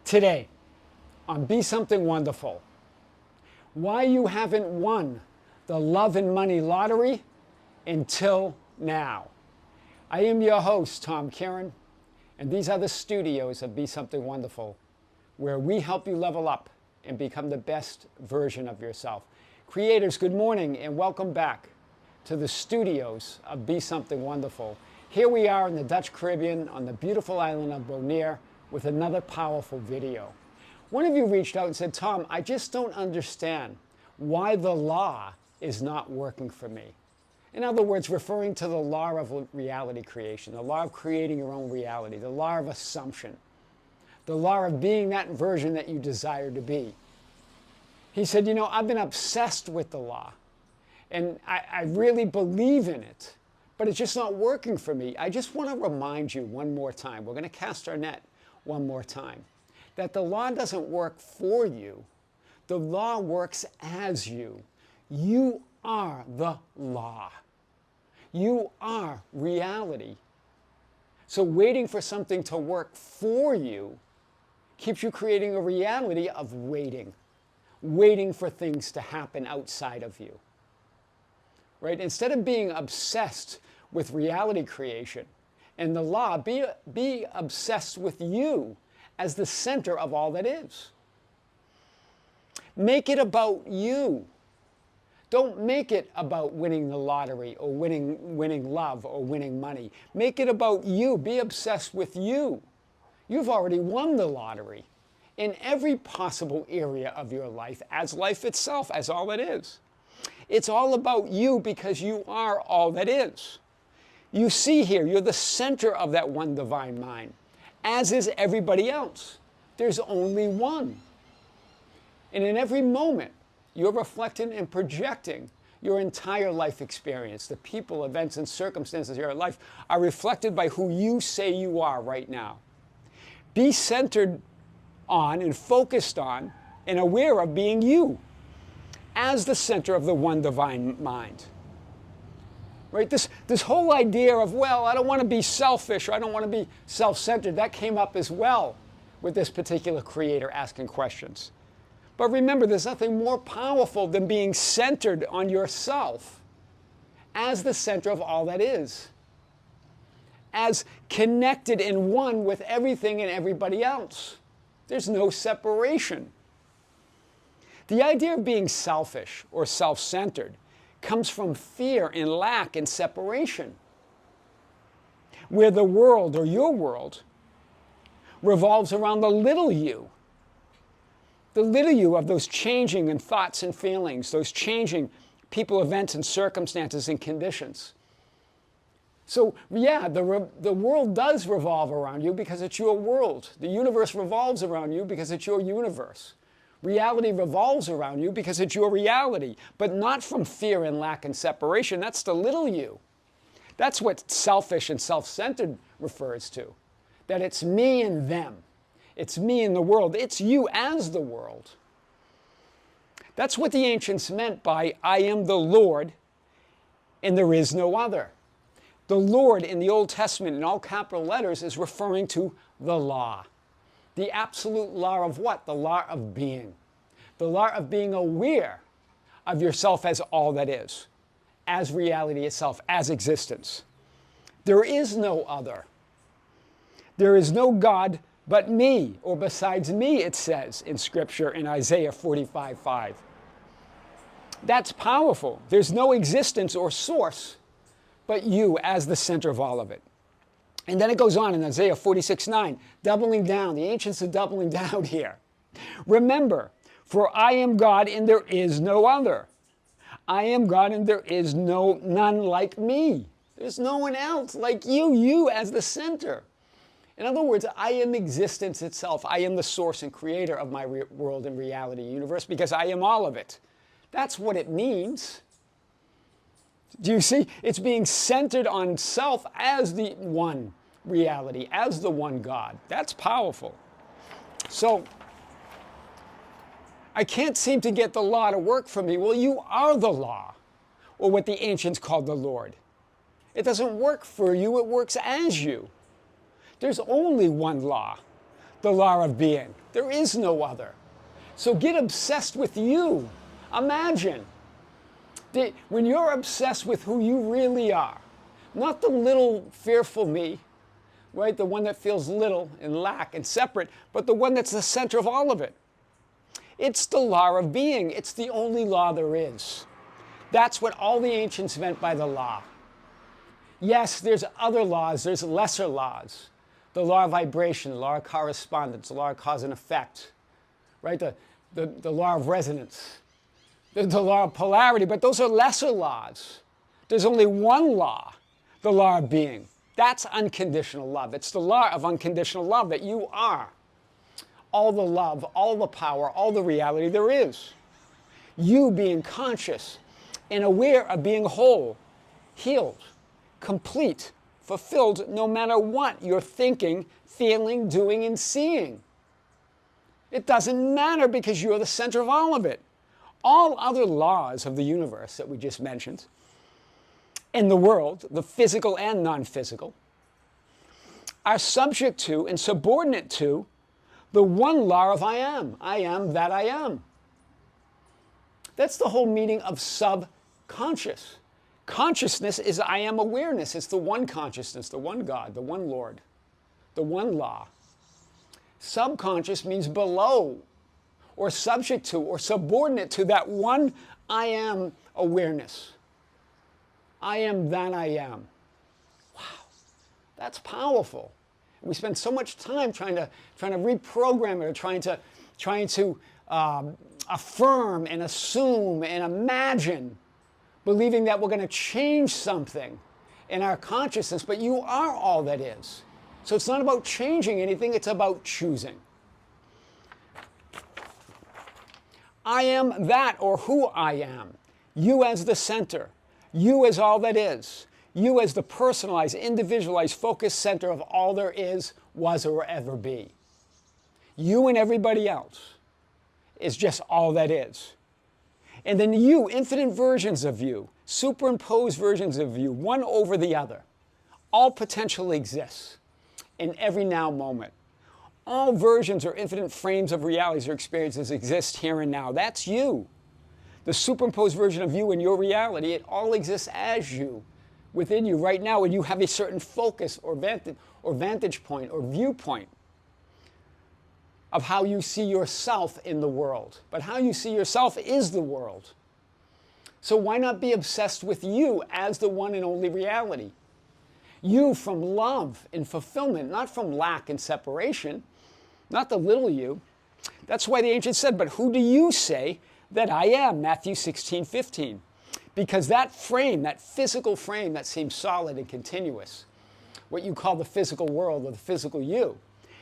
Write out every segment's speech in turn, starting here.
Today on Be Something Wonderful, why you haven't won the love and money lottery until now. I am your host, Tom Kearin, and these are the studios of Be Something Wonderful, where we help you level up and become the best version of yourself. Creators, good morning and welcome back to the studios of Be Something Wonderful. Here we are in the Dutch Caribbean on the beautiful island of Bonaire with another powerful video. One of you reached out and said, Tom, I just don't understand why the law is not working for me. In other words, referring to the law of reality creation, the law of creating your own reality, the law of assumption, the law of being that version that you desire to be. He said, I've been obsessed with the law, and I really believe in it, but it's just not working for me. I just want to remind you one more time, we're going to cast our net one more time, that the law doesn't work for you. The law works as you. You are the law. You are reality. So waiting for something to work for you keeps you creating a reality of waiting for things to happen outside of you. Right? Instead of being obsessed with reality creation and the law, be obsessed with you as the center of all that is. Make it about you. Don't make it about winning the lottery or winning love or winning money. Make it about you. Be obsessed with you. You've already won the lottery in every possible area of your life, as life itself, as all it is. It's all about you because you are all that is. You see here, you're the center of that one divine mind, as is everybody else. There's only one. And in every moment, you're reflecting and projecting your entire life experience. The people, events, and circumstances of your life are reflected by who you say you are right now. Be centered on and focused on and aware of being you as the center of the one divine mind. Right? This whole idea of, I don't want to be selfish or I don't want to be self-centered, that came up as well with this particular creator asking questions. But remember, there's nothing more powerful than being centered on yourself as the center of all that is, as connected and one with everything and everybody else. There's no separation. The idea of being selfish or self-centered comes from fear and lack and separation, where the world or your world revolves around the little you of those changing and thoughts and feelings, those changing people, events, and circumstances and conditions. So the world does revolve around you because it's your world. The universe revolves around you because it's your universe. Reality revolves around you because it's your reality, but not from fear and lack and separation. That's the little you. That's what selfish and self-centered refers to. That it's me and them. It's me and the world. It's you as the world. That's what the ancients meant by I am the Lord and there is no other. The Lord in the Old Testament in all capital letters is referring to the law. The absolute law of what? The law of being. The law of being aware of yourself as all that is, as reality itself, as existence. There is no other. There is no God but me, or besides me, it says in Scripture in Isaiah 45:5. That's powerful. There's no existence or source but you as the center of all of it. And then it goes on in Isaiah 46:9, doubling down. The ancients are doubling down here. Remember, for I am God and there is no other. I am God and there is none like me. There's no one else like you as the center. In other words, I am existence itself. I am the source and creator of my world and reality universe because I am all of it. That's what it means. Do you see? It's being centered on self as the one reality, as the one God. That's powerful. So, I can't seem to get the law to work for me. Well, you are the law, or what the ancients called the Lord. It doesn't work for you, it works as you. There's only one law, the law of being. There is no other. So get obsessed with you. Imagine when you're obsessed with who you really are, not the little fearful me, right? The one that feels little and lack and separate, but the one that's the center of all of it. It's the law of being. It's the only law there is. That's what all the ancients meant by the law. Yes, there's other laws, there's lesser laws. The law of vibration, the law of correspondence, the law of cause and effect, right? The law of resonance, the law of polarity, but those are lesser laws. There's only one law, the law of being. That's unconditional love. It's the law of unconditional love that you are. All the love, all the power, all the reality there is. You being conscious and aware of being whole, healed, complete, fulfilled, no matter what you're thinking, feeling, doing, and seeing. It doesn't matter because you're the center of all of it. All other laws of the universe that we just mentioned, in the world, the physical and non-physical, are subject to and subordinate to the one law of I am that I am. That's the whole meaning of subconscious. Consciousness is I am awareness. It's the one consciousness, the one God, the one Lord, the one law. Subconscious means below or subject to or subordinate to that one I am awareness. I am that I am. Wow, that's powerful. We spend so much time trying to reprogram it, or trying to affirm and assume and imagine, believing that we're going to change something in our consciousness, but you are all that is. So it's not about changing anything, it's about choosing. I am that, or who I am. You as the center. You as all that is. You as the personalized, individualized, focused center of all there is, was, or will ever be. You and everybody else is just all that is. And then you, infinite versions of you, superimposed versions of you, one over the other, all potentially exists in every now moment. All versions or infinite frames of realities or experiences exist here and now. That's you. The superimposed version of you and your reality, it all exists as you, within you right now, and you have a certain focus or vantage point or viewpoint of how you see yourself in the world. But how you see yourself is the world. So why not be obsessed with you as the one and only reality? You from love and fulfillment, not from lack and separation, not the little you. That's why the ancients said, but who do you say that I am? Matthew 16:15. Because that frame, that physical frame that seems solid and continuous, what you call the physical world or the physical you,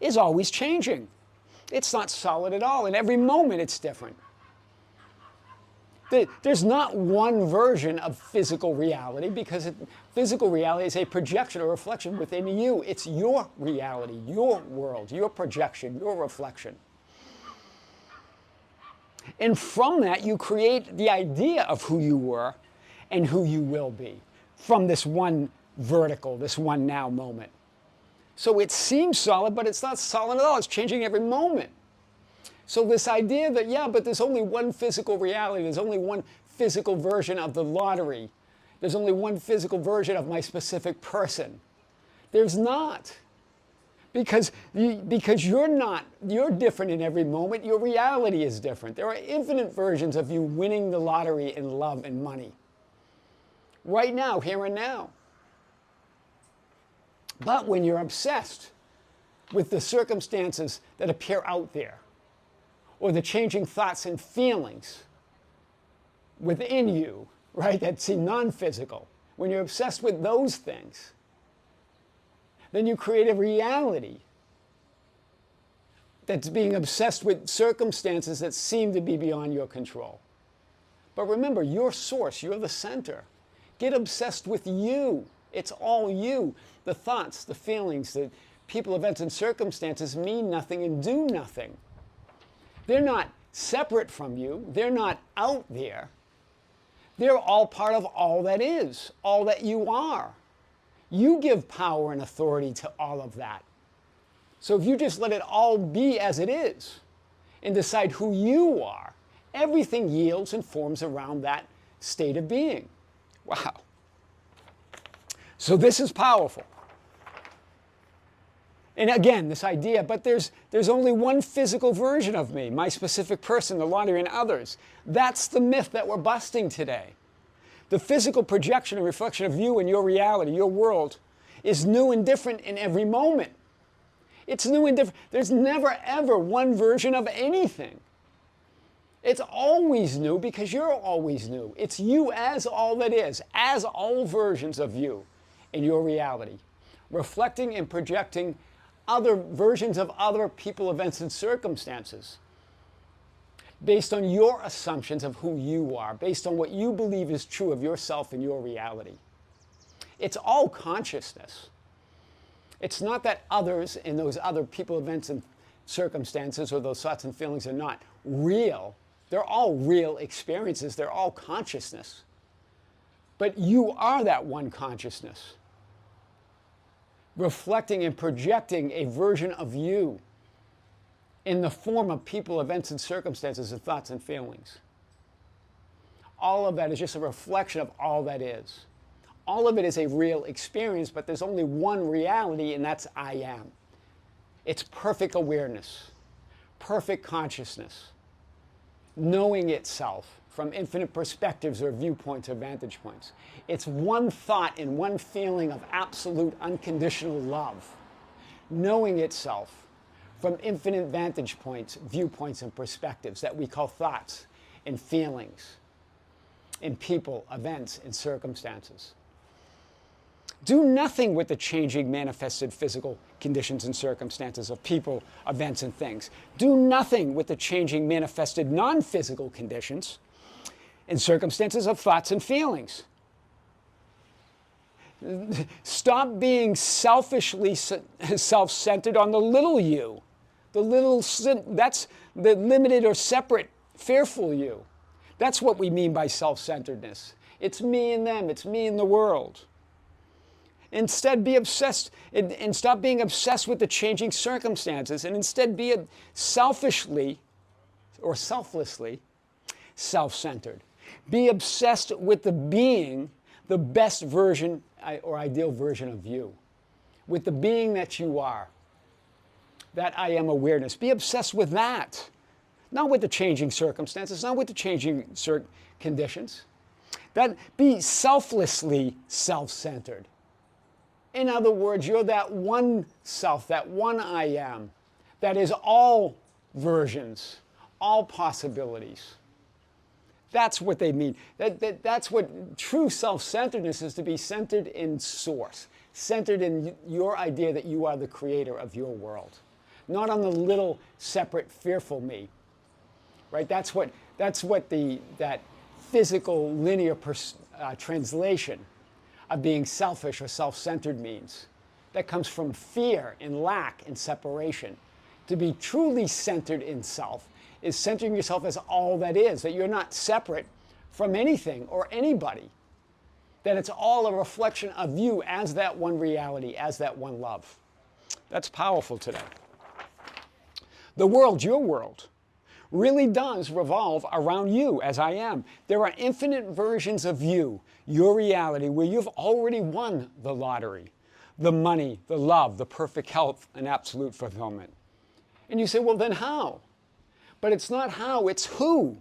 is always changing. It's not solid at all. In every moment it's different. There's not one version of physical reality because physical reality is a projection or reflection within you. It's your reality, your world, your projection, your reflection. And from that, you create the idea of who you were and who you will be from this one vertical, this one now moment. So it seems solid, but it's not solid at all. It's changing every moment. So this idea that, yeah, but there's only one physical reality, there's only one physical version of the lottery, there's only one physical version of my specific person. There's not. Because you're different in every moment. Your reality is different. There are infinite versions of you winning the lottery in love and money. Right now, here and now. But when you're obsessed with the circumstances that appear out there, or the changing thoughts and feelings within you, right, that seem non-physical, when you're obsessed with those things, then you create a reality that's being obsessed with circumstances that seem to be beyond your control. But remember, you're source, you're the center. Get obsessed with you. It's all you. The thoughts, the feelings, the people, events, and circumstances mean nothing and do nothing. They're not separate from you. They're not out there. They're all part of all that is, all that you are. You give power and authority to all of that. So if you just let it all be as it is and decide who you are, everything yields and forms around that state of being. Wow. So this is powerful. And again, this idea, but there's only one physical version of me, my specific person, the lottery, and others. That's the myth that we're busting today. The physical projection and reflection of you and your reality, your world, is new and different in every moment. It's new and different. There's never, ever one version of anything. It's always new because you're always new. It's you as all that is, as all versions of you in your reality, reflecting and projecting other versions of other people, events, and circumstances based on your assumptions of who you are, based on what you believe is true of yourself and your reality. It's all consciousness. It's not that others and those other people, events, and circumstances, or those thoughts and feelings are not real. They're all real experiences. They're all consciousness. But you are that one consciousness, reflecting and projecting a version of you in the form of people, events, and circumstances, and thoughts and feelings. All of that is just a reflection of all that is. All of it is a real experience, but there's only one reality, and that's I am. It's perfect awareness, perfect consciousness, knowing itself from infinite perspectives or viewpoints or vantage points. It's one thought and one feeling of absolute unconditional love, knowing itself from infinite vantage points, viewpoints, and perspectives that we call thoughts and feelings in people, events, and circumstances. Do nothing with the changing manifested physical conditions and circumstances of people, events, and things. Do nothing with the changing manifested non-physical conditions and circumstances of thoughts and feelings. Stop being selfishly self-centered on the little you. That's the limited or separate, fearful you. That's what we mean by self-centeredness. It's me and them. It's me and the world. Instead, be obsessed and stop being obsessed with the changing circumstances, and instead be selfishly or selflessly self-centered. Be obsessed with the being the best version or ideal version of you, with the being that you are, that I am awareness. Be obsessed with that, not with the changing circumstances, not with the changing conditions. Be selflessly self-centered. In other words, you're that one self, that one I am, that is all versions, all possibilities. That's what they mean. That's what true self-centeredness is, to be centered in source, centered in your idea that you are the creator of your world, not on the little separate fearful me. Right? That's what that physical linear translation of being selfish or self-centered means. That comes from fear and lack and separation. To be truly centered in self is centering yourself as all that is, that you're not separate from anything or anybody, that it's all a reflection of you as that one reality, as that one love. That's powerful today. The world, your world, really does revolve around you as I am. There are infinite versions of you, your reality, where you've already won the lottery, the money, the love, the perfect health, and absolute fulfillment. And you say, well, then how? But it's not how, it's who.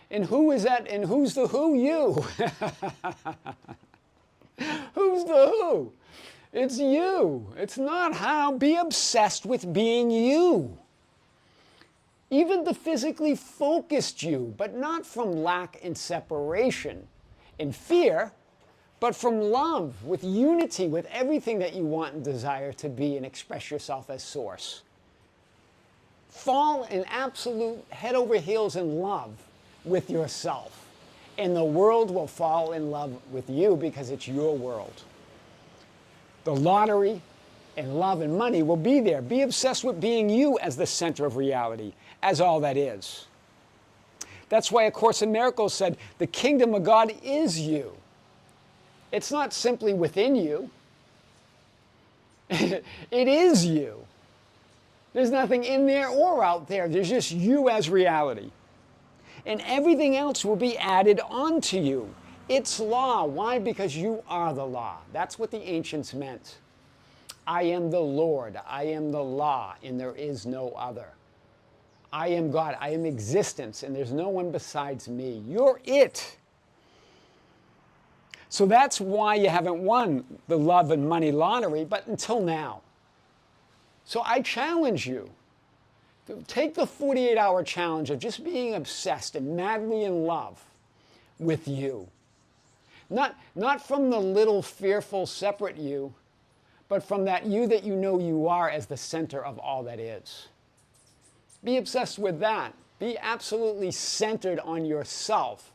And who is that? And who's the who? You. Who's the who? It's you. It's not how. Be obsessed with being you. Even the physically focused you, but not from lack and separation and fear, but from love, with unity, with everything that you want and desire to be and express yourself as source. Fall in absolute head over heels in love with yourself, and the world will fall in love with you because it's your world. The lottery and love and money will be there. Be obsessed with being you as the center of reality, as all that is. That's why A Course in Miracles said, the kingdom of God is you. It's not simply within you. It is you. There's nothing in there or out there. There's just you as reality. And everything else will be added onto you. It's law. Why? Because you are the law. That's what the ancients meant. I am the Lord. I am the law, and there is no other. I am God. I am existence, and there's no one besides me. You're it. So that's why you haven't won the love and money lottery, but until now. So I challenge you. Take the 48-hour challenge of just being obsessed and madly in love with you. Not from the little fearful separate you, but from that you that you know you are as the center of all that is. Be obsessed with that. Be absolutely centered on yourself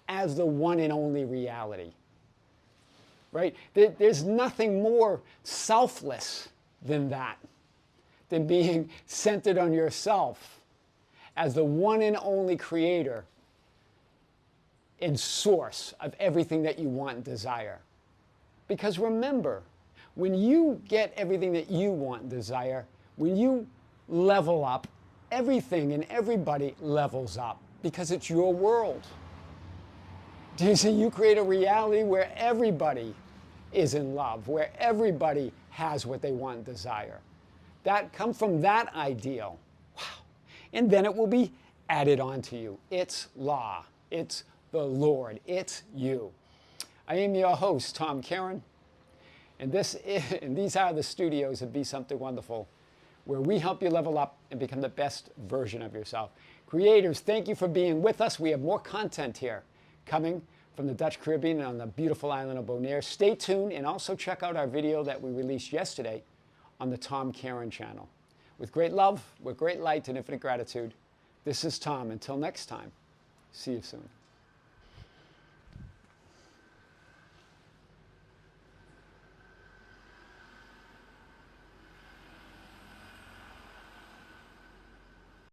as the one and only reality. Right? There's nothing more selfless than that, than being centered on yourself as the one and only creator and source of everything that you want and desire. Because remember, when you get everything that you want and desire, when you level up, everything and everybody levels up because it's your world. Do you see? You create a reality where everybody is in love, where everybody has what they want and desire. That come from that ideal. Wow. And then it will be added onto you. It's law. It's the Lord. It's you. I am your host, Tom Kearin, and these are the studios of Be Something Wonderful, where we help you level up and become the best version of yourself. Creators, thank you for being with us. We have more content here coming from the Dutch Caribbean on the beautiful island of Bonaire. Stay tuned and also check out our video that we released yesterday on the Tom Kearin channel. With great love, with great light and infinite gratitude, this is Tom. Until next time, see you soon.